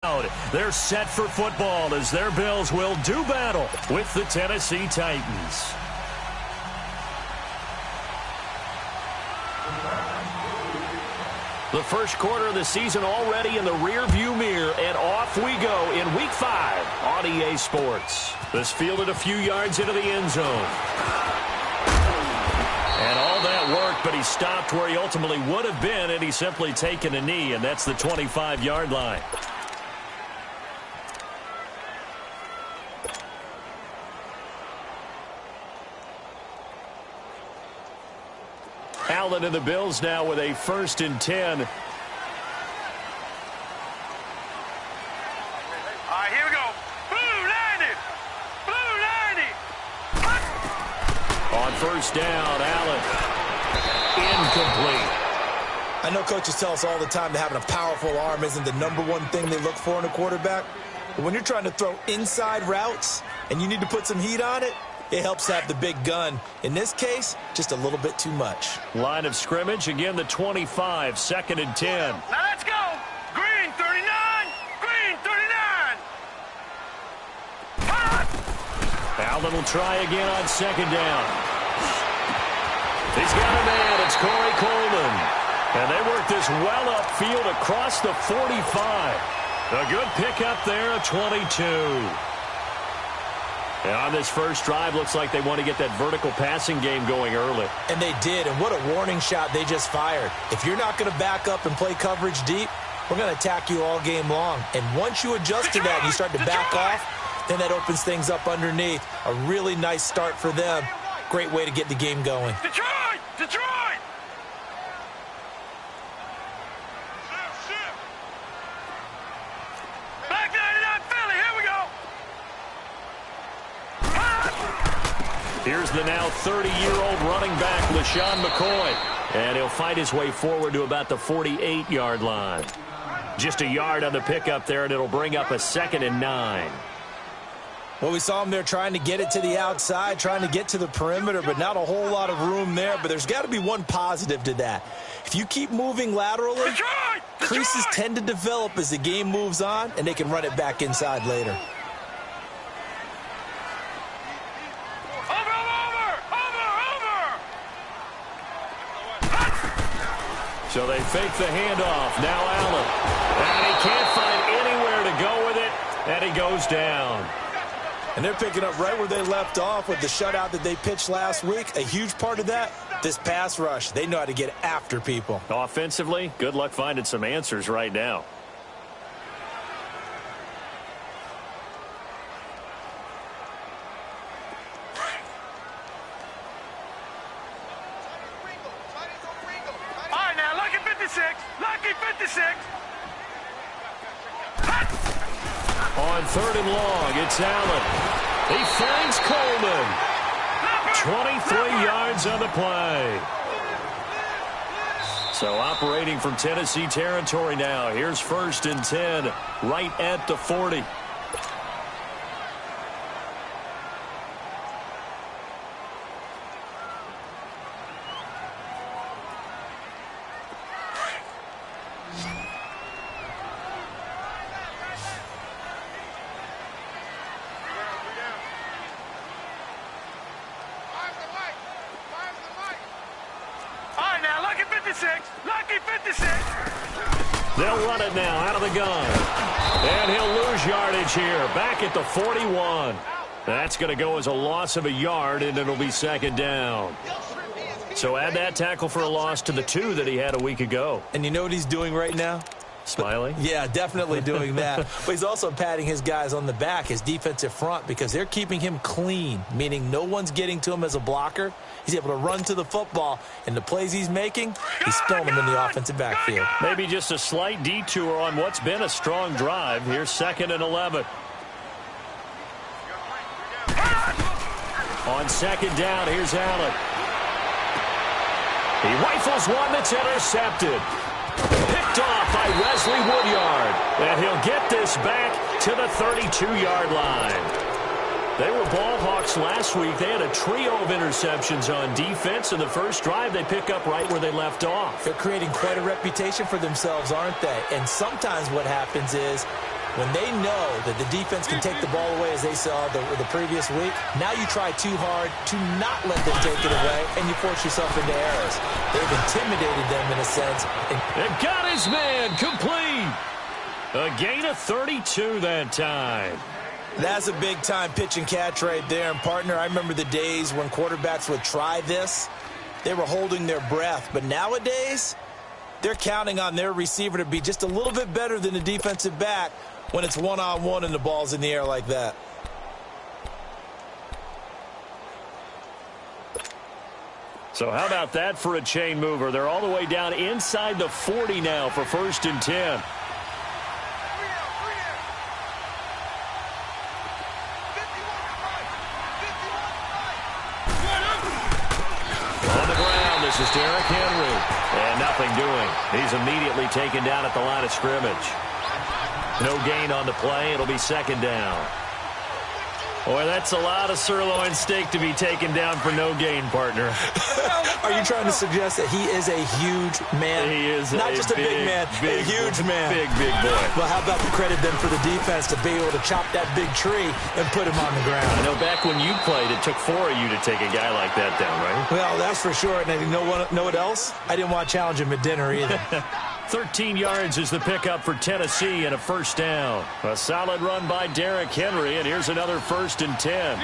They're set for football as their Bills will do battle with the Tennessee Titans. The first quarter of the season already in the rearview mirror, and off we go in Week 5 on EA Sports. This fielded a few yards into the end zone. And all that worked, but he stopped where he ultimately would have been, and he's simply taken a knee, and that's the 25-yard line. Allen and the Bills now with a 1st and 10. All right, here we go. Blue 90. Blue 90. On 1st down, Allen. Incomplete. I know coaches tell us all the time that having a powerful arm isn't the #1 thing they look for in a quarterback. But when you're trying to throw inside routes and you need to put some heat on it, it helps have the big gun. In this case, just a little bit too much. Line of scrimmage, again the 25, 2nd and 10. Now let's go. Green 39. Green 39. Allen will try again on 2nd down. He's got a man. It's Corey Coleman. And they work this well upfield across the 45. A good pickup there, a 22. And on this first drive, looks like they want to get that vertical passing game going early. And they did, and what a warning shot they just fired. If you're not going to back up and play coverage deep, we're going to attack you all game long. And once you adjust to that and you start to back off, then that opens things up underneath. A really nice start for them. Great way to get the game going. Detroit! Detroit! Back 99 Philly, here we go! Here's the now 30-year-old running back, LaShawn McCoy. And he'll fight his way forward to about the 48-yard line. Just a yard on the pickup there, and it'll bring up a 2nd and 9. Well, we saw him there trying to get it to the outside, trying to get to the perimeter, but not a whole lot of room there. But there's got to be one positive to that. If you keep moving laterally, creases tend to develop as the game moves on, and they can run it back inside later. So they fake the handoff. Now Allen. And he can't find anywhere to go with it, and he goes down. And they're picking up right where they left off with the shutout that they pitched last week. A huge part of that, this pass rush. They know how to get after people. Offensively, good luck finding some answers right now. All right, now, lucky 56. Lucky 56. On 3rd and long, it's Allen. He finds Coleman. 23 yards on the play. So operating from Tennessee territory now. Here's 1st and 10, right at the 40. Lucky 56. They'll run it now out of the gun. And he'll lose yardage here. Back at the 41. That's going to go as a loss of a yard, and it'll be 2nd down. So add that tackle for a loss to the 2 that he had a week ago. And you know what he's doing right now? Smiling? Yeah, definitely doing that. But he's also patting his guys on the back, his defensive front, because they're keeping him clean, meaning no one's getting to him as a blocker. He's able to run to the football, and the plays he's making, he's filling them in the offensive backfield. Maybe just a slight detour on what's been a strong drive. Here's 2nd and 11. On 2nd down, here's Allen. He rifles one that's intercepted. Picked off by Wesley Woodyard. And he'll get this back to the 32-yard line. They were ball hawks last week. They had a trio of interceptions on defense. In the first drive, they pick up right where they left off. They're creating quite a reputation for themselves, aren't they? And sometimes what happens is When they know that the defense can take the ball away as they saw the previous week, now you try too hard to not let them take it away, and you force yourself into errors. They've intimidated them in a sense. And got his man complete. A gain of 32 that time. That's a big-time pitch and catch right there. And, partner, I remember the days when quarterbacks would try this. They were holding their breath. But nowadays, they're counting on their receiver to be just a little bit better than the defensive back when it's one-on-one and the ball's in the air like that. So how about that for a chain mover? They're all the way down inside the 40 now for 1st and 10. This is Derrick Henry. And nothing doing. He's immediately taken down at the line of scrimmage. No gain on the play. It'll be 2nd down. Boy, that's a lot of sirloin steak to be taken down for no gain, partner. Are you trying to suggest that he is a huge man? He is not just a big man, a huge man. Big boy. Well, how about the credit then for the defense to be able to chop that big tree and put him on the ground? I know back when you played, it took 4 of you to take a guy like that down, right? Well, that's for sure. And you know what else? I didn't want to challenge him at dinner either. 13 yards is the pickup for Tennessee and a 1st down. A solid run by Derrick Henry, and here's another 1st and 10.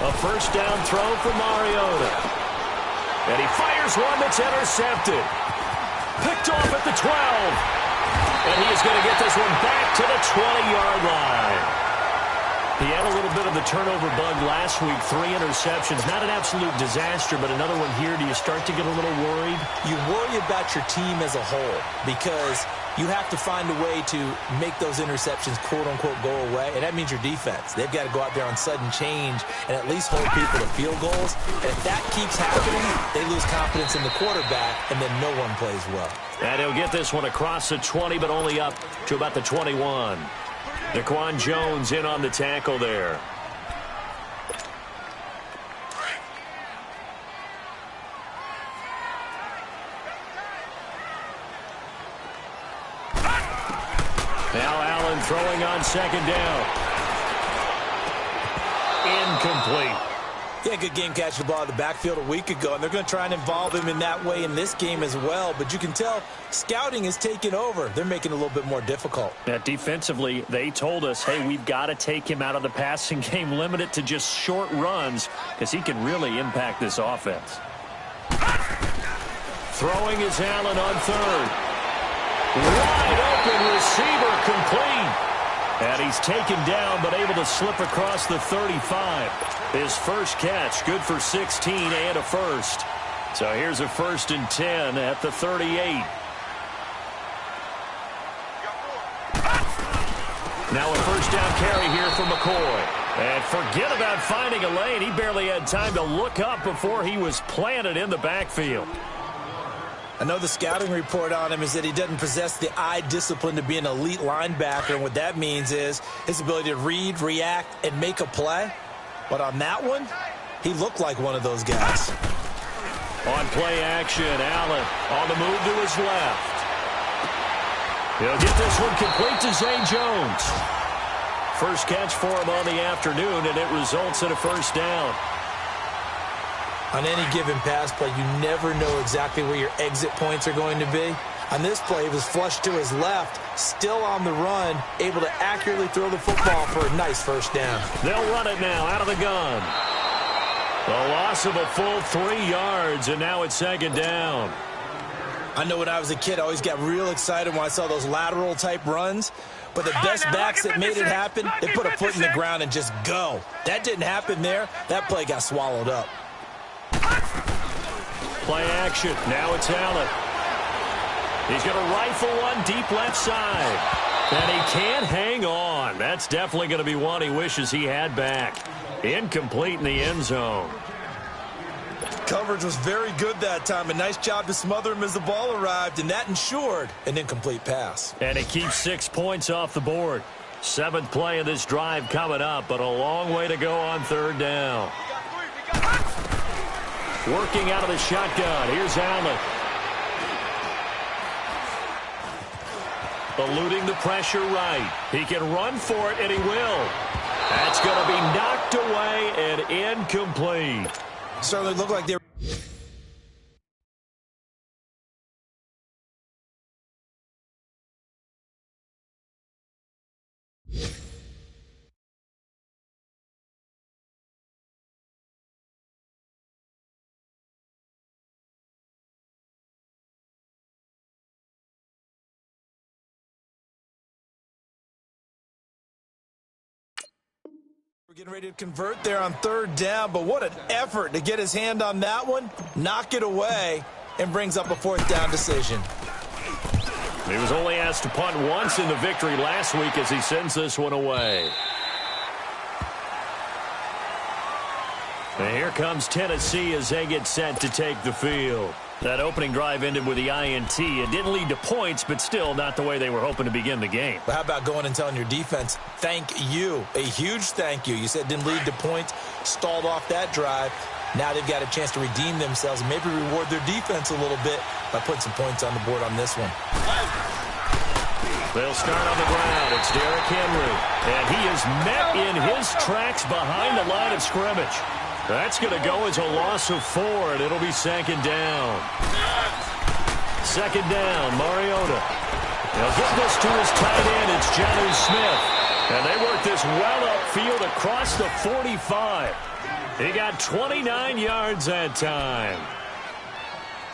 A 1st down throw for Mariota. And he fires one that's intercepted. Picked off at the 12. And he is going to get this one back to the 20-yard line. He had a little bit of the turnover bug last week, 3 interceptions. Not an absolute disaster, but another one here. Do you start to get a little worried? You worry about your team as a whole because you have to find a way to make those interceptions, quote-unquote, go away, and that means your defense. They've got to go out there on sudden change and at least hold people to field goals. And if that keeps happening, they lose confidence in the quarterback, and then no one plays well. And he'll get this one across the 20, but only up to about the 21. Daquan Jones in on the tackle there. Now Allen throwing on 2nd down. Incomplete. Yeah, good game catching the ball in the backfield a week ago, and they're going to try and involve him in that way in this game as well. But you can tell scouting is taking over. They're making it a little bit more difficult. Yeah, defensively, they told us, hey, we've got to take him out of the passing game, limit it to just short runs, because he can really impact this offense. Throwing is Allen on 3rd. Wide open receiver complete. And he's taken down, but able to slip across the 35. His first catch, good for 16 and a 1st. So here's a 1st and 10 at the 38. Now a 1st down carry here for McCoy. And forget about finding a lane. He barely had time to look up before he was planted in the backfield. I know the scouting report on him is that he doesn't possess the eye discipline to be an elite linebacker. And what that means is his ability to read, react, and make a play. But on that one, he looked like one of those guys. On play action, Allen on the move to his left. He'll get this one complete to Zay Jones. First catch for him on the afternoon, and it results in a 1st down. On any given pass play, you never know exactly where your exit points are going to be. On this play, he was flushed to his left, still on the run, able to accurately throw the football for a nice 1st down. They'll run it now out of the gun. A loss of a full 3 yards, and now it's 2nd down. I know when I was a kid, I always got real excited when I saw those lateral-type runs. But the best backs that made it happen, they put a foot in the ground and just go. That didn't happen there. That play got swallowed up. Play action. Now it's Allen. He's going to rifle one deep left side. And he can't hang on. That's definitely going to be one he wishes he had back. Incomplete in the end zone. Coverage was very good that time. A nice job to smother him as the ball arrived, and that ensured an incomplete pass. And it keeps 6 points off the board. 7th play of this drive coming up, but a long way to go on 3rd down. Working out of the shotgun. Here's Allen. eluding the pressure right. He can run for it, and he will. That's going to be knocked away and incomplete. Certainly looked like they were. We're getting ready to convert there on third down, but what an effort to get his hand on that one, knock it away, and brings up a fourth down decision. He was only asked to punt once in the victory last week as he sends this one away. And here comes Tennessee as they get set to take the field. That opening drive ended with the INT. It didn't lead to points, but still not the way they were hoping to begin the game. But how about going and telling your defense, thank you, a huge thank you. You said it didn't lead to points, stalled off that drive. Now they've got a chance to redeem themselves and maybe reward their defense a little bit by putting some points on the board on this one. They'll start on the ground. It's Derrick Henry. And he is met in his tracks behind the line of scrimmage. That's going to go as a loss of 4, and it'll be second down. Second down, Mariota. He'll get this to his tight end. It's Jonnu Smith. And they work this well upfield across the 45. He got 29 yards that time.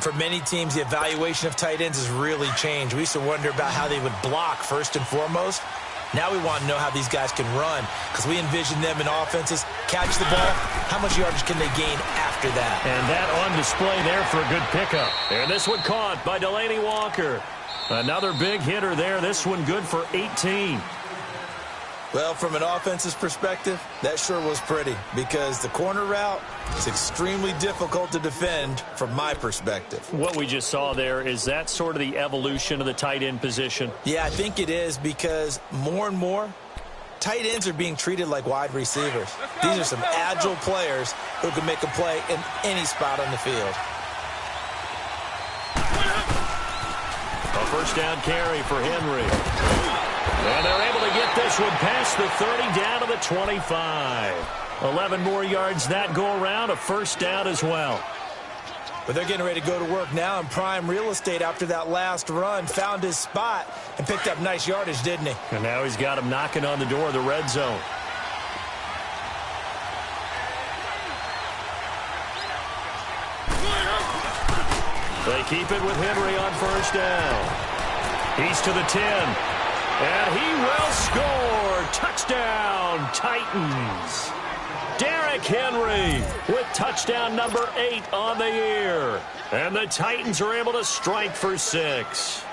For many teams, the evaluation of tight ends has really changed. We used to wonder about how they would block first and foremost. Now we want to know how these guys can run because we envision them in offenses, catch the ball, how much yardage can they gain after that? And that on display there for a good pickup. And this one caught by Delaney Walker. Another big hitter there. This one good for 18. Well, from an offense's perspective, that sure was pretty because the corner route is extremely difficult to defend from my perspective. What we just saw there, is that sort of the evolution of the tight end position? Yeah, I think it is because more and more, tight ends are being treated like wide receivers. These are some agile players who can make a play in any spot on the field. A first down carry for Henry. And they're able to get this one past the 30 down to the 25. 11 more yards that go around, a first down as well. But they're getting ready to go to work now in prime real estate after that last run. Found his spot and picked up nice yardage, didn't he? And now he's got him knocking on the door of the red zone. They keep it with Henry on first down. He's to the 10. And he will score. Touchdown, Titans. Derrick Henry with touchdown number 8 on the year. And the Titans are able to strike for 6.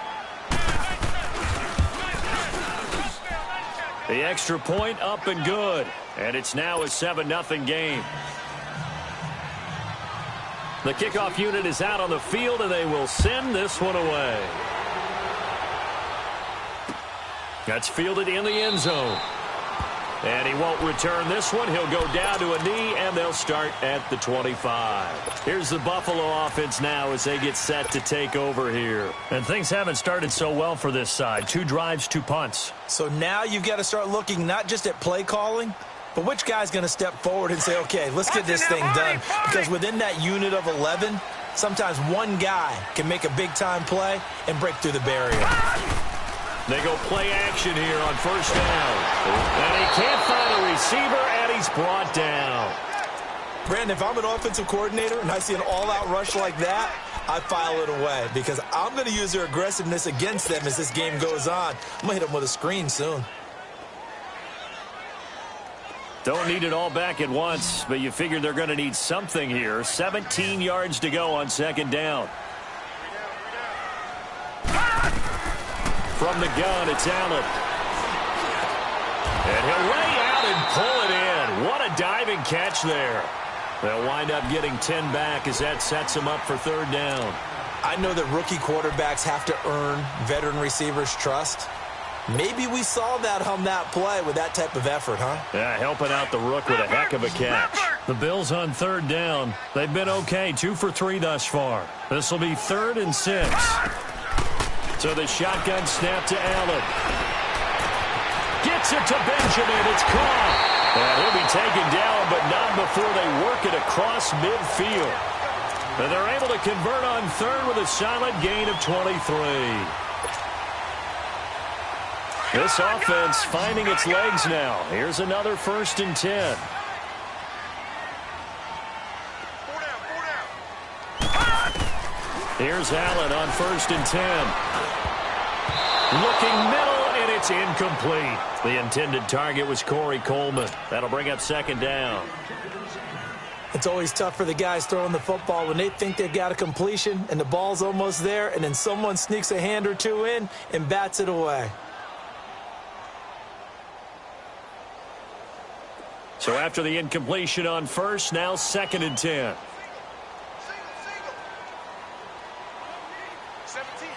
The extra point up and good. And it's now a 7-0 game. The kickoff unit is out on the field, and they will send this one away. That's fielded in the end zone. And he won't return this one. He'll go down to a knee, and they'll start at the 25. Here's the Buffalo offense now as they get set to take over here. And things haven't started so well for this side. 2 drives, 2 punts. So now you've got to start looking not just at play calling, but which guy's going to step forward and say, okay, let's get this thing done. Because within that unit of 11, sometimes one guy can make a big-time play and break through the barrier. They go play action here on first down. And he can't find a receiver, and he's brought down. Brandon, if I'm an offensive coordinator and I see an all-out rush like that, I file it away because I'm going to use their aggressiveness against them as this game goes on. I'm going to hit them with a screen soon. Don't need it all back at once, but you figure they're going to need something here. 17 yards to go on second down. From the gun, it's Allen. And he'll lay out and pull it in. What a diving catch there. They'll wind up getting 10 back as that sets them up for third down. I know that rookie quarterbacks have to earn veteran receivers' trust. Maybe we saw that on that play with that type of effort, huh? Yeah, helping out the rook with a heck of a catch. The Bills on third down. They've been okay, 2 for 3 thus far. This will be 3rd and 6. So the shotgun snap to Allen. Gets it to Benjamin. It's caught. And he'll be taken down, but not before they work it across midfield. And they're able to convert on third with a solid gain of 23. This offense finding its legs now. Here's another 1st and 10. Here's Allen on 1st and 10. Looking middle, and it's incomplete. The intended target was Corey Coleman. That'll bring up 2nd down. It's always tough for the guys throwing the football when they think they've got a completion and the ball's almost there, and then someone sneaks a hand or two in and bats it away. So after the incompletion on 1st, now 2nd and 10. 17,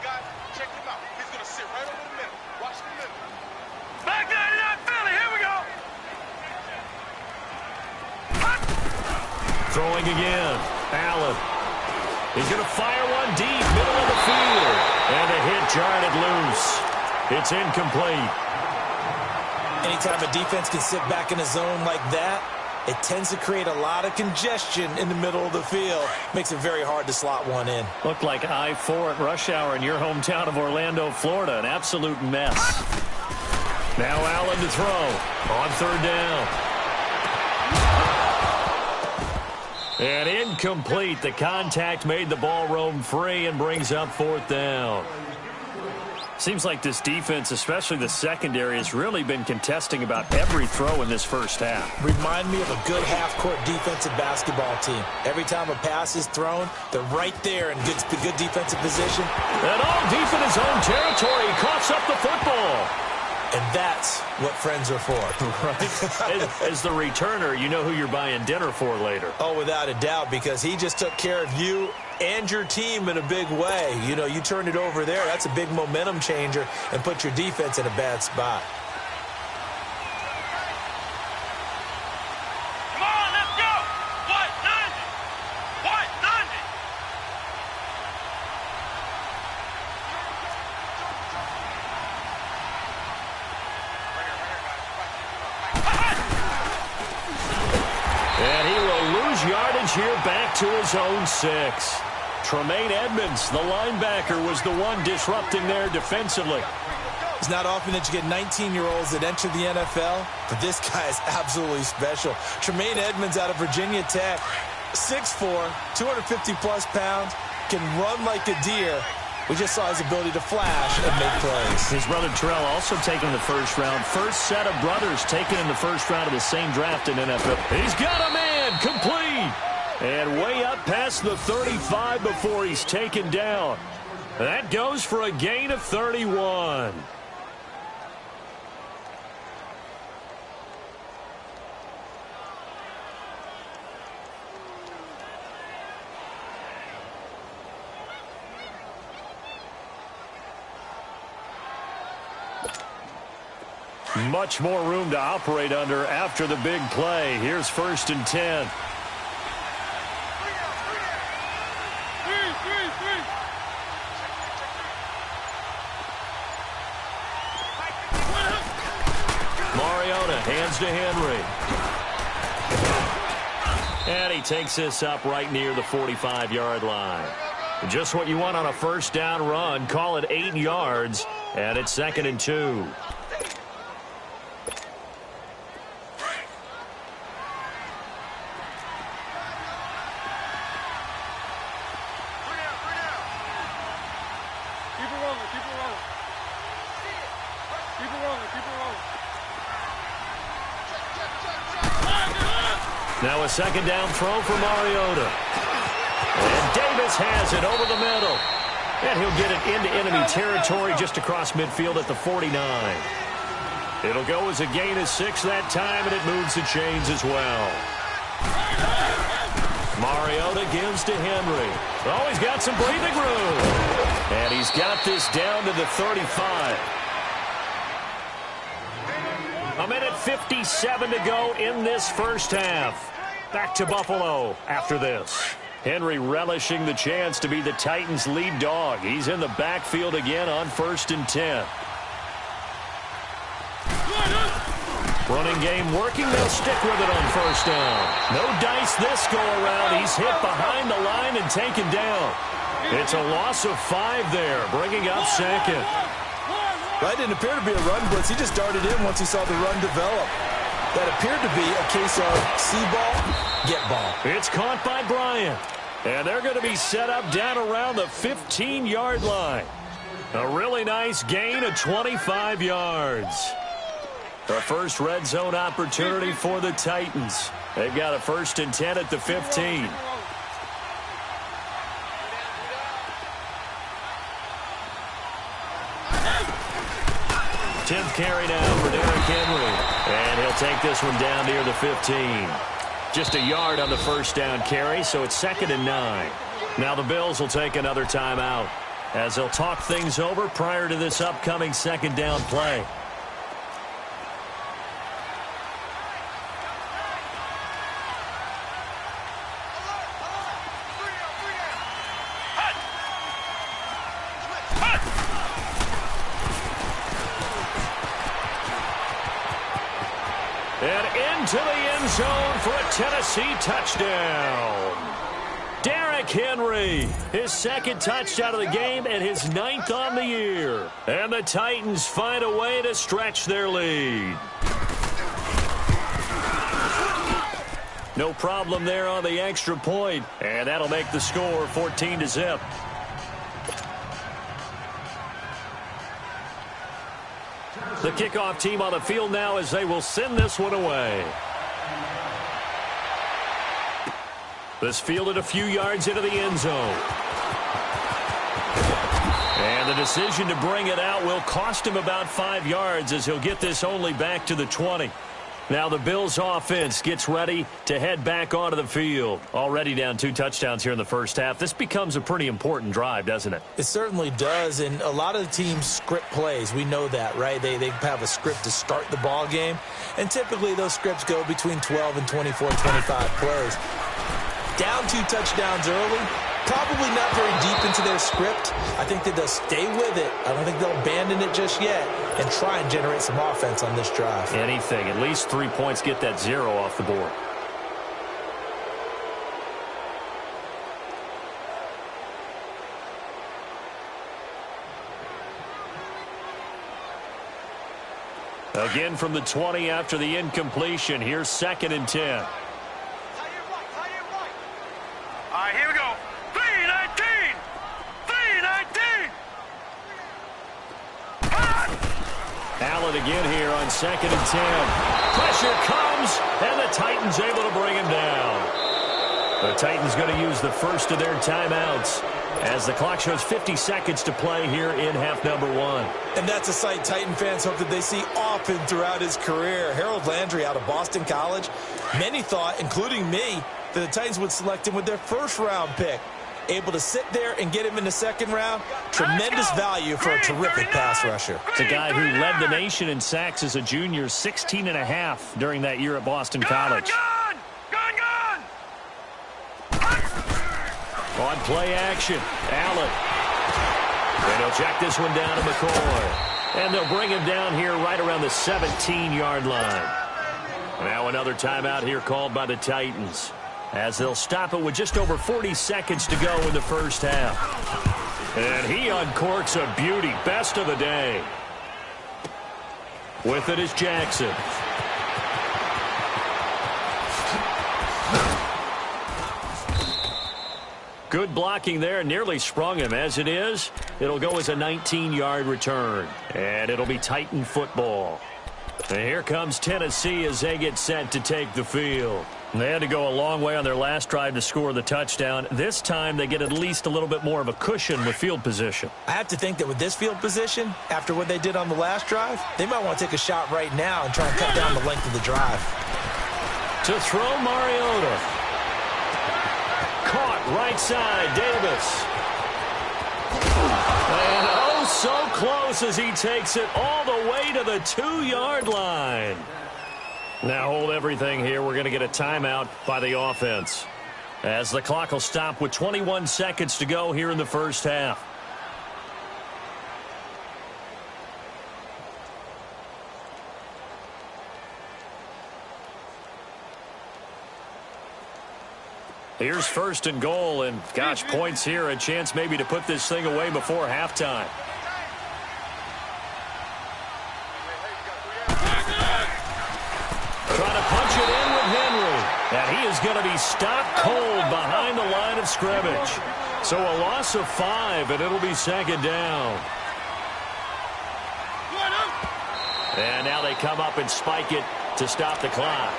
guys. Check him out. He's going to sit right over the middle. Watch the middle. Back 99 Philly. Here we go. Throwing again. Allen. He's going to fire one deep, middle of the field. And the hit jarred it loose. It's incomplete. Anytime a defense can sit back in a zone like that, it tends to create a lot of congestion in the middle of the field. Makes it very hard to slot one in. Looked like I-4 at rush hour in your hometown of Orlando, Florida. An absolute mess. Now Allen to throw on 3rd down. And incomplete. The contact made the ball roam free and brings up 4th down. Seems like this defense, especially the secondary, has really been contesting about every throw in this first half. Remind me of a good half-court defensive basketball team. Every time a pass is thrown, they're right there in good defensive position. And all deep in his own territory, he coughs up the football. And that's what friends are for. Right? As the returner, you know who you're buying dinner for later. Oh, without a doubt, because he just took care of you and your team in a big way. You know, you turn it over there, that's a big momentum changer and put your defense in a bad spot. Come on, let's go. What? 90. What? 90. And he will lose yardage here back to his own 6. Tremaine Edmonds, the linebacker, was the one disrupting there defensively. It's not often that you get 19-year-olds that enter the NFL, but this guy is absolutely special. Tremaine Edmonds out of Virginia Tech, 6'4", 250-plus pounds, can run like a deer. We just saw his ability to flash and make plays. His brother Terrell also taken in the 1st round. First set of brothers taken in the 1st round of the same draft in NFL. He's got a man, complete. And way up past the 35 before he's taken down. That goes for a gain of 31. Much more room to operate under after the big play. Here's 1st and 10. Mariota hands to Henry. And he takes this up right near the 45-yard line. Just what you want on a 1st down run. Call it 8 yards. And it's 2nd and 2. Now a 2nd down throw for Mariota. And Davis has it over the middle. And he'll get it into enemy territory just across midfield at the 49. It'll go as a gain of 6 that time, and it moves the chains as well. Mariota gives to Henry. Oh, he's got some breathing room. And he's got this down to the 35. A minute 57 to go in this first half. Back to Buffalo after this. Henry relishing the chance to be the Titans' lead dog. He's in the backfield again on 1st and 10. Running game working. They'll stick with it on 1st down. No dice this go-around. He's hit behind the line and taken down. It's a loss of 5 there, bringing up 2nd. That didn't appear to be a run blitz. He just darted in once he saw the run develop. That appeared to be a case of see ball, get ball. It's caught by Bryant. And they're going to be set up down around the 15-yard line. A really nice gain of 25 yards. The first red zone opportunity for the Titans. They've got a 1st and 10 at the 15. Tenth carry down for Derrick Henry. And he'll take this one down near the 15. Just a yard on the 1st down carry, so it's 2nd and 9. Now the Bills will take another timeout as they'll talk things over prior to this upcoming 2nd down play. And into the end zone for a Tennessee touchdown. Derrick Henry, his 2nd touchdown of the game and his 9th on the year. And the Titans find a way to stretch their lead. No problem there on the extra point, and that'll make the score 14-0. The kickoff team on the field now as they will send this one away. This fielded a few yards into the end zone. And the decision to bring it out will cost him about 5 yards as he'll get this only back to the 20. Now the Bills offense gets ready to head back onto the field. Already down 2 touchdowns here in the first half. This becomes a pretty important drive, doesn't it? It certainly does, and a lot of the teams script plays. We know that, right? They have a script to start the ball game, and typically those scripts go between 12 and 24, 25 plays. Down 2 touchdowns early, probably not very deep into their script. I think that they'll stay with it. I don't think they'll abandon it just yet and try and generate some offense on this drive. Anything. At least 3 points, get that 0 off the board. Again from the 20 after the incompletion. Here's 2nd and 10. All right, here we go. 3-19! 3-19! Allen again here on 2nd and 10. Pressure comes, and the Titans able to bring him down. The Titans going to use the first of their timeouts as the clock shows 50 seconds to play here in half number 1. And that's a sight Titan fans hope that they see often throughout his career. Harold Landry out of Boston College. Many thought, including me, that the Titans would select him with their 1st-round pick. Able to sit there and get him in the 2nd round. Tremendous value for a terrific pass rusher. It's a guy who led the nation in sacks as a junior, 16.5 during that year at Boston College. On play action, Allen. And he'll check this one down to McCoy. And they'll bring him down here right around the 17-yard line. Now another timeout here called by the Titans, as they'll stop it with just over 40 seconds to go in the first half. And he uncorks a beauty. Best of the day. With it is Jackson. Good blocking there. Nearly sprung him. As it is, it'll go as a 19-yard return. And it'll be Titan football. And here comes Tennessee as they get set to take the field. They had to go a long way on their last drive to score the touchdown. This time they get at least a little bit more of a cushion with field position. I have to think that with this field position, after what they did on the last drive, they might want to take a shot right now and try and cut down the length of the drive. To throw Mariota. Caught right side, Davis. And oh, so close as he takes it all the way to the 2-yard line. Now hold everything here. We're going to get a timeout by the offense. As the clock will stop with 21 seconds to go here in the first half. Here's first and goal, and gosh, points here, a chance maybe to put this thing away before halftime. Trying to punch it in with Henry, and he is going to be stopped cold behind the line of scrimmage. So a loss of 5, and it'll be second down. And now they come up and spike it to stop the clock.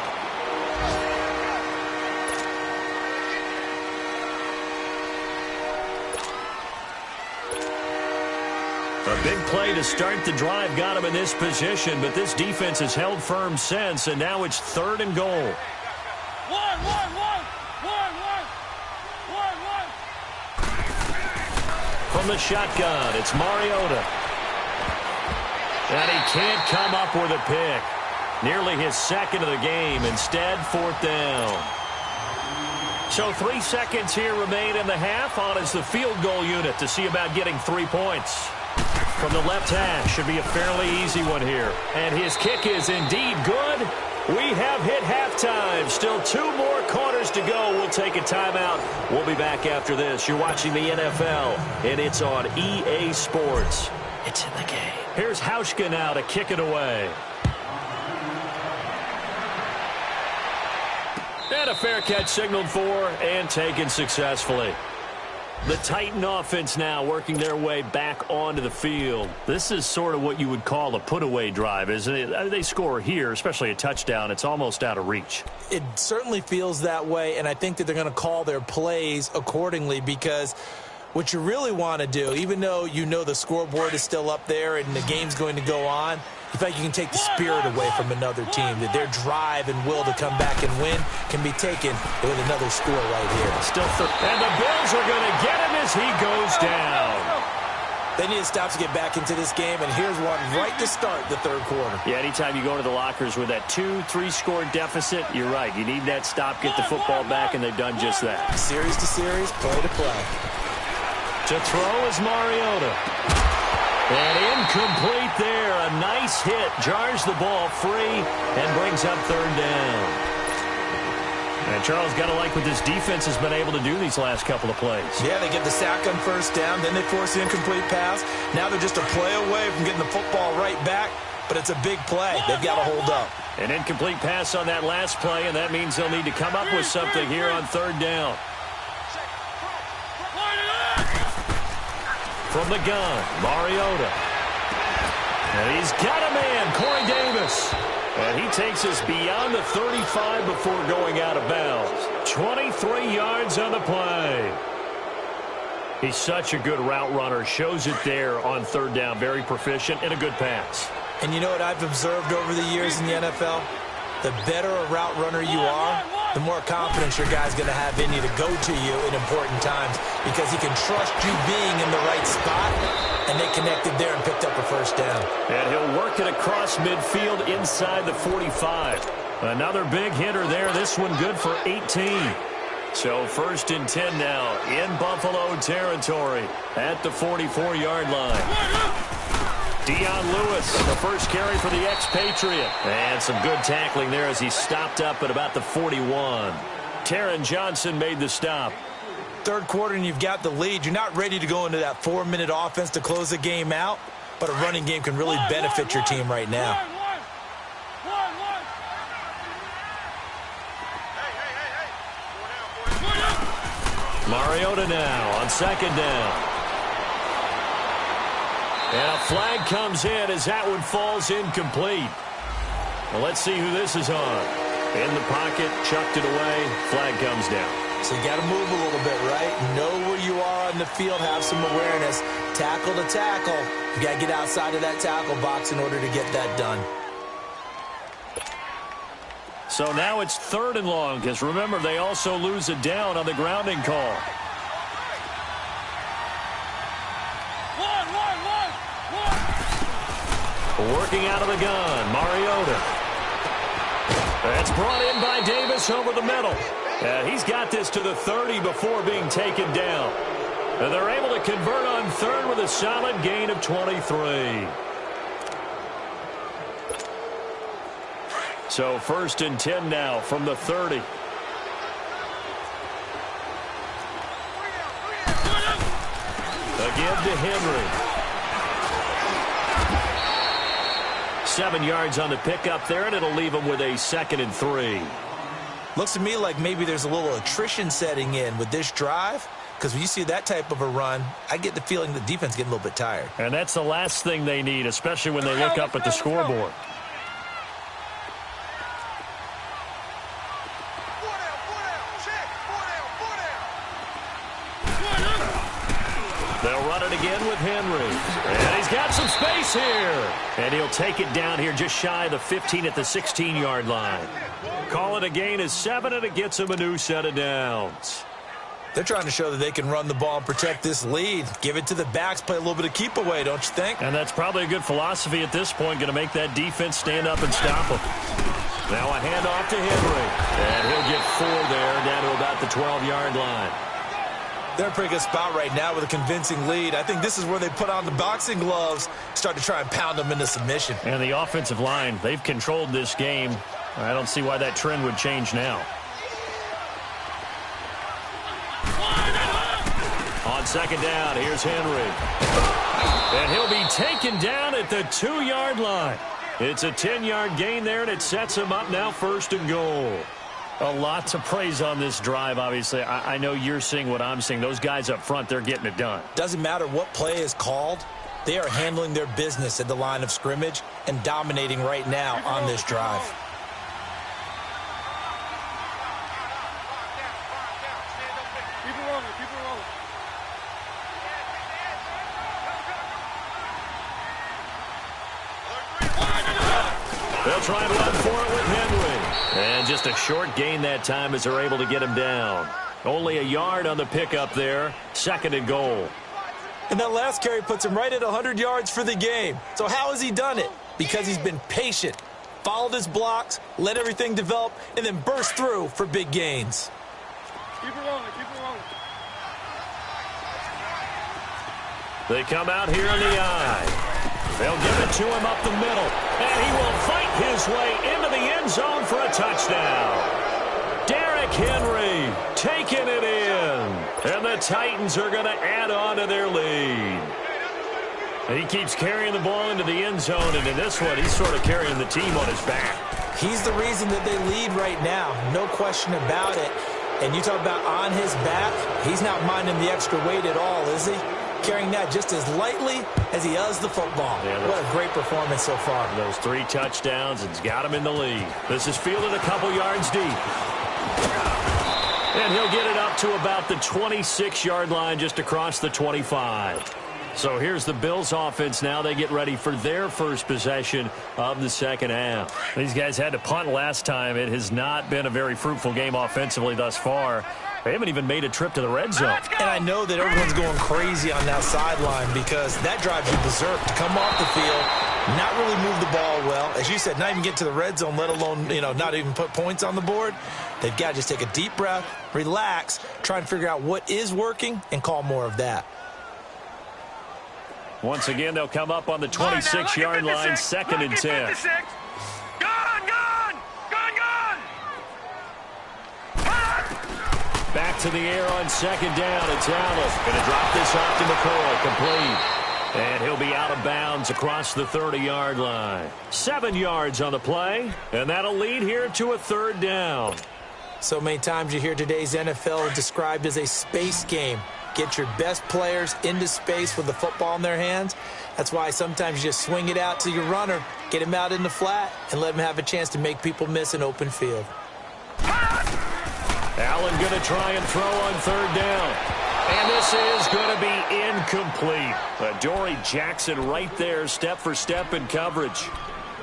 A big play to start the drive got him in this position, but this defense has held firm since, and now it's third and goal. From the shotgun, it's Mariota. And he can't come up with a pick. Nearly his second of the game. Instead, fourth down. So 3 seconds here remain in the half. On is the field goal unit to see about getting 3 points. From the left hash, should be a fairly easy one here. And his kick is indeed good. We have hit halftime. Still 2 more quarters to go. We'll take a timeout. We'll be back after this. You're watching the NFL, and it's on EA Sports. It's in the game. Here's Hauschka now to kick it away. And a fair catch signaled for and taken successfully. The Titan offense now working their way back onto the field. This is sort of what you would call a put-away drive, isn't it? They score here, especially a touchdown. It's almost out of reach. It certainly feels that way, and I think that they're going to call their plays accordingly, because what you really want to do, even though you know the scoreboard is still up there and the game's going to go on, you think you can take the spirit away from another team, that their drive and will to come back and win can be taken with another score right here. Still and the Bills are going to get him as he goes down. They need to stop to get back into this game, and here's one right to start the third quarter. Yeah, anytime you go to the lockers with that 2-3 score deficit, you're right. You need that stop, get the football back, and they've done just that. Series to series, play to play. To throw is Mariota. And incomplete there. A nice hit. Jars the ball free and brings up third down. And Charles, got to like what this defense has been able to do these last couple of plays. Yeah, they get the sack on first down, then they force the incomplete pass. Now they're just a play away from getting the football right back, but it's a big play. They've got to hold up. An incomplete pass on that last play, and that means they'll need to come up with something here on third down. From the gun, Mariota. And he's got a man, Corey Davis. And he takes us beyond the 35 before going out of bounds. 23 yards on the play. He's such a good route runner. Shows it there on third down. Very proficient and a good pass. And you know what I've observed over the years in the NFL? The better a route runner you are, the more confidence your guy's going to have in you to go to you in important times, because he can trust you being in the right spot, and they connected there and picked up a first down. And he'll work it across midfield inside the 45. Another big hitter there. This one good for 18. So first and 10 now in Buffalo territory at the 44-yard line. Dion Lewis, the first carry for the expatriate. And some good tackling there as he stopped up at about the 41. Taron Johnson made the stop. Third quarter and you've got the lead. You're not ready to go into that 4-minute offense to close the game out, but a running game can really benefit your team right now. Mariota now on second down. And a flag comes in as that one falls incomplete. Well, let's see who this is on. In the pocket, chucked it away, flag comes down. So you got to move a little bit, right? Know where you are on the field, have some awareness. Tackle to tackle. You got to get outside of that tackle box in order to get that done. So now it's third and long, because remember, they also lose a down on the grounding call. Working out of the gun, Mariota. That's brought in by Davis over the middle. And he's got this to the 30 before being taken down. And they're able to convert on third with a solid gain of 23. So 1st and 10 now from the 30. Again to Henry. 7 yards on the pickup there, and it'll leave him with a 2nd and 3. Looks to me like maybe there's a little attrition setting in with this drive, because when you see that type of a run, I get the feeling the defense is getting a little bit tired. And that's the last thing they need, especially when they look up at the scoreboard. They'll run it again with Henry. And he's got some space here. And he'll take it down here just shy of the 15 at the 16-yard line. Call it a gain of 7, and it gets him a new set of downs. They're trying to show that they can run the ball and protect this lead. Give it to the backs, play a little bit of keep away, don't you think? And that's probably a good philosophy at this point, going to make that defense stand up and stop them. Now a handoff to Henry. And he'll get 4 there, down to about the 12-yard line. They're in a pretty good spot right now with a convincing lead. I think this is where they put on the boxing gloves, start to try and pound them into submission. And the offensive line, they've controlled this game. I don't see why that trend would change now. On 2nd down, here's Henry. And he'll be taken down at the 2-yard line. It's a 10-yard gain there, and it sets him up now 1st and goal. A lot to praise on this drive, obviously. I know you're seeing what I'm seeing. Those guys up front, they're getting it done. Doesn't matter what play is called. They are handling their business at the line of scrimmage and dominating right now on this drive. They'll try and run for it with Henry. And just a short gain that time as they're able to get him down. Only a yard on the pickup there. 2nd and goal. And that last carry puts him right at 100 yards for the game. So how has he done it? Because he's been patient, followed his blocks, let everything develop, and then burst through for big gains. Keep it rolling, keep it rolling. They come out here in the eye. They'll give it to him up the middle. And he will fight his way into the end zone for a touchdown. Derrick Henry taking it in. And the Titans are going to add on to their lead. He keeps carrying the ball into the end zone, and in this one, he's sort of carrying the team on his back. He's the reason that they lead right now. No question about it. And you talk about on his back, he's not minding the extra weight at all, is he? Carrying that just as lightly as he does the football. Yeah, what a great performance so far. Those 3 touchdowns, and it's got him in the lead. This is fielded a couple yards deep. And he'll get it up to about the 26-yard line, just across the 25. So here's the Bills offense now. They get ready for their first possession of the second half. These guys had to punt last time. It has not been a very fruitful game offensively thus far. They haven't even made a trip to the red zone. And I know that everyone's going crazy on that sideline because that drives you berserk to come off the field, not really move the ball well. As you said, not even get to the red zone, let alone, not even put points on the board. They've got to just take a deep breath, relax, try and figure out what is working, and call more of that. Once again, they'll come up on the 26-yard line, 2nd and 10. Back to the air on 2nd down. It's Allen. Going to drop this off to McCoy. Complete. And he'll be out of bounds across the 30-yard line. 7 yards on the play. And that'll lead here to a 3rd down. So many times you hear today's NFL described as a space game. Get your best players into space with the football in their hands. That's why sometimes you just swing it out to your runner, get him out in the flat, and let him have a chance to make people miss an open field. Allen going to try and throw on 3rd down. And this is going to be incomplete. Adoree Jackson right there, step for step in coverage.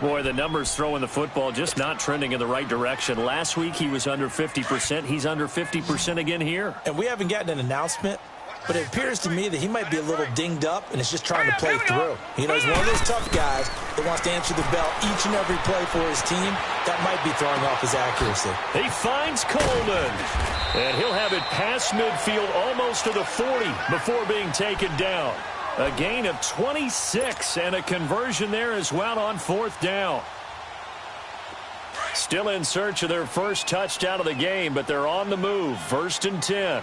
Boy, the numbers throwing the football just not trending in the right direction. Last week he was under 50%. He's under 50% again here. And we haven't gotten an announcement but it appears to me that he might be a little dinged up and is just trying to play through. You know, he's one of those tough guys that wants to answer the bell each and every play for his team. That might be throwing off his accuracy. He finds Coleman, and he'll have it past midfield almost to the 40 before being taken down. A gain of 26 and a conversion there as well on 4th down. Still in search of their first touchdown of the game, but they're on the move. 1st and 10.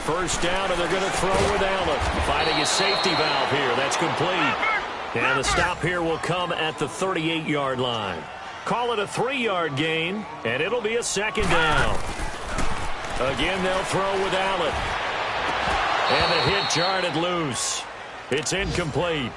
First down, and they're going to throw with Allen. Finding a safety valve here. That's complete. And the stop here will come at the 38-yard line. Call it a 3-yard gain, and it'll be a 2nd down. Again, they'll throw with Allen. And the hit jarred it loose. It's incomplete.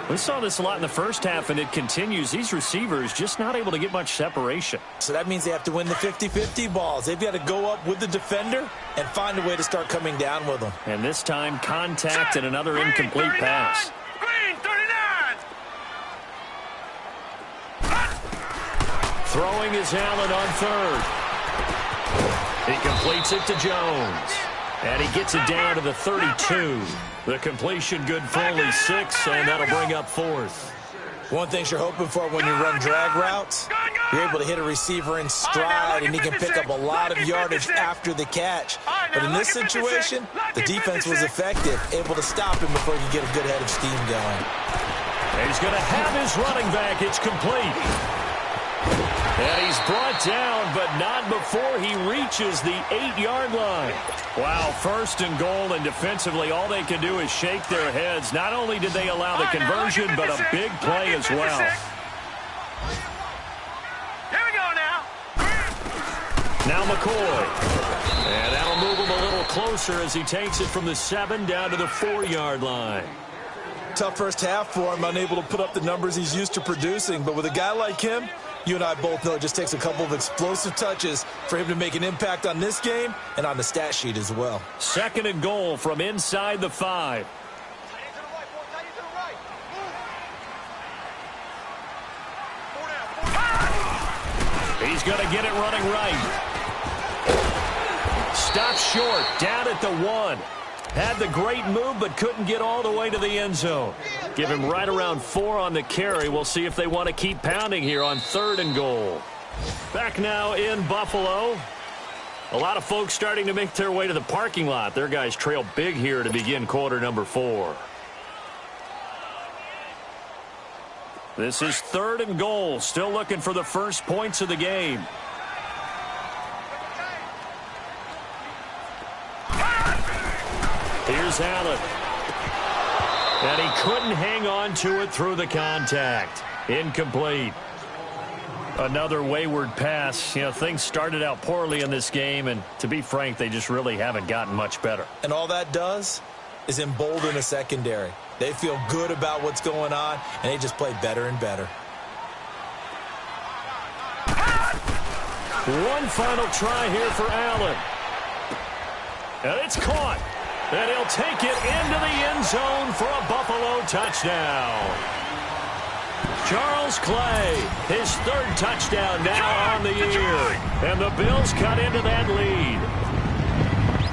We saw this a lot in the first half, and it continues. These receivers just not able to get much separation. So that means they have to win the 50-50 balls. They've got to go up with the defender and find a way to start coming down with them. And this time, contact and another incomplete pass. Green 39. Throwing is Allen on 3rd. He completes it to Jones. And he gets it down to the 32. The completion good for only 6, and that'll bring up 4th. One thing you're hoping for when you run drag routes, you're able to hit a receiver in stride, and he can pick up a lot of yardage after the catch. But in this situation, the defense was effective, able to stop him before he could get a good head of steam going. And he's going to have his running back. It's complete. And he's brought down, but not before he reaches the 8-yard line. Wow, 1st and goal, and defensively all they can do is shake their heads. Not only did they allow the conversion, but a big play as well. Here we go now. Now McCoy. And that'll move him a little closer as he takes it from the 7 down to the 4-yard line. Tough first half for him, unable to put up the numbers he's used to producing. But with a guy like him, you and I both know it just takes a couple of explosive touches for him to make an impact on this game and on the stat sheet as well. 2nd and goal from inside the 5. He's going to get it running right. Stop short, down at the 1. Had the great move, but couldn't get all the way to the end zone. Give him right around 4 on the carry. We'll see if they want to keep pounding here on 3rd and goal. Back now in Buffalo. A lot of folks starting to make their way to the parking lot. Their guys trail big here to begin quarter number 4. This is 3rd and goal. Still looking for the first points of the game. Here's Allen. And he couldn't hang on to it through the contact. Incomplete. Another wayward pass. You know, things started out poorly in this game, and to be frank, they just really haven't gotten much better. And all that does is embolden a secondary. They feel good about what's going on, and they just play better and better. One final try here for Allen. And it's caught. And he'll take it into the end zone for a Buffalo touchdown. Charles Clay, his 3rd touchdown now on the year. And the Bills cut into that lead.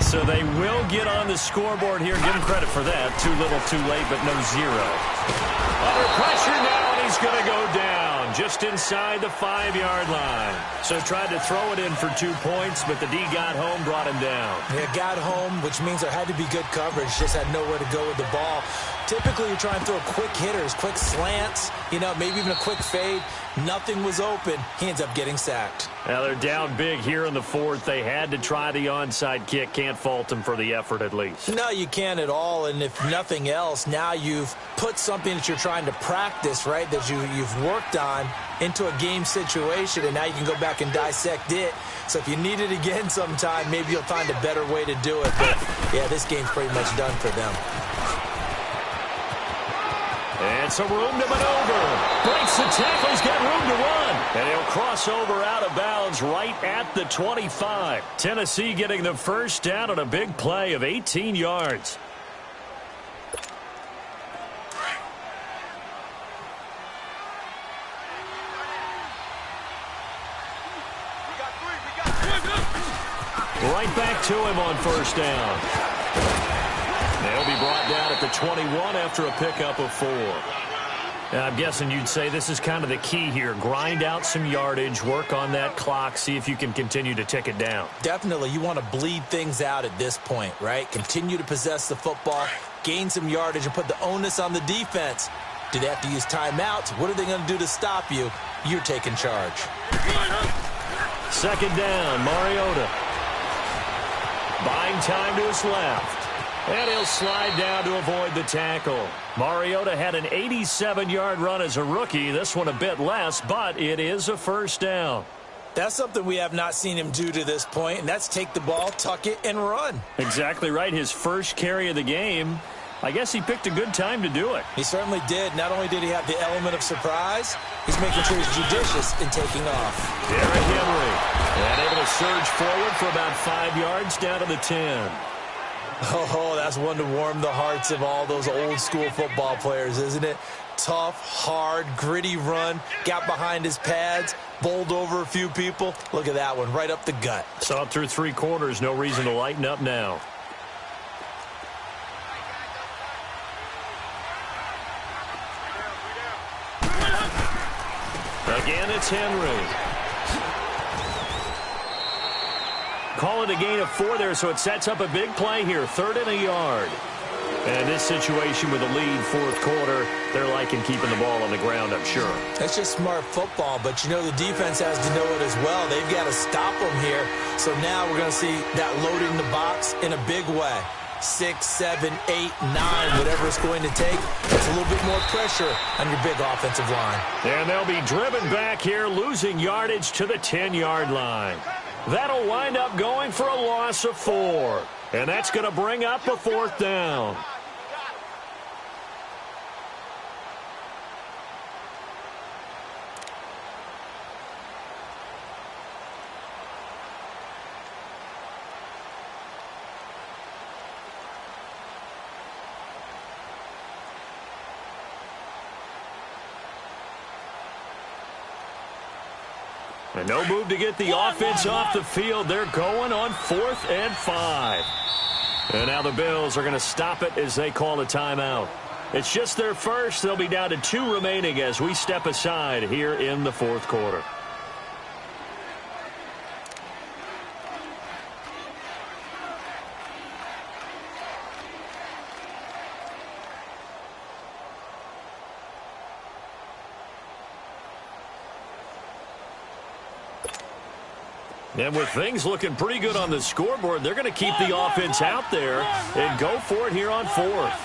So they will get on the scoreboard here. Give him credit for that. Too little, too late, but no 0. Under pressure now, and he's going to go down just inside the 5-yard line. So tried to throw it in for 2 points, but the D got home, brought him down. Yeah, got home, which means there had to be good coverage. Just had nowhere to go with the ball. Typically, you try and throw quick hitters, quick slants, you know, maybe even a quick fade. Nothing was open. He ends up getting sacked. Now they're down big here in the 4th. They had to try the onside kick. Can't fault them for the effort at least. No, you can't at all. And if nothing else, now you've put something that you're trying to practice, right, that you've worked on into a game situation, and now you can go back and dissect it. So if you need it again sometime, maybe you'll find a better way to do it. But, yeah, this game's pretty much done for them. And some room to maneuver. Breaks the tackle. He's got room to run. And he'll cross over out of bounds right at the 25. Tennessee getting the first down on a big play of 18 yards. We got back to him on first down. They'll be brought down at the 21 after a pickup of 4. I'm guessing you'd say this is kind of the key here. Grind out some yardage, work on that clock, see if you can continue to tick it down. Definitely. You want to bleed things out at this point, right? Continue to possess the football, gain some yardage, and put the onus on the defense. Do they have to use timeouts? What are they going to do to stop you? You're taking charge. Second down, Mariota. Buying time to his left. And he'll slide down to avoid the tackle. Mariota had an 87-yard run as a rookie. This one a bit less, but it is a first down. That's something we have not seen him do to this point, and that's take the ball, tuck it, and run. Exactly right. His first carry of the game. I guess he picked a good time to do it. He certainly did. Not only did he have the element of surprise, he's making sure he's judicious in taking off. Derrick Henry. And able to surge forward for about 5 yards down to the 10. Oh, that's one to warm the hearts of all those old-school football players, isn't it? Tough, hard, gritty run, got behind his pads, bowled over a few people. Look at that one, right up the gut. Saw it through 3 quarters, no reason to lighten up now. Again, it's Henry. Call it a gain of 4 there, so it sets up a big play here. 3rd and a yard. And this situation with a lead, 4th quarter, they're liking keeping the ball on the ground, I'm sure. That's just smart football, but you know the defense has to know it as well. They've got to stop them here. So now we're going to see that loading the box in a big way. 6, 7, 8, 9, whatever it's going to take. It's a little bit more pressure on your big offensive line. And they'll be driven back here, losing yardage to the 10-yard line. That'll wind up going for a loss of 4. And that's going to bring up a 4th down. And no move to get the offense off the field. They're going on 4th and 5. And now the Bills are going to stop it as they call a timeout. It's just their first. They'll be down to 2 remaining as we step aside here in the 4th quarter. And with things looking pretty good on the scoreboard, they're going to keep the offense out there and go for it here on 4th.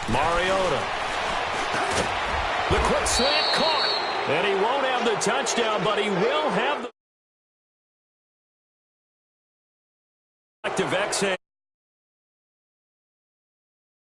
Mariota. The quick slant caught. And he won't have the touchdown, but he will have the active exhale.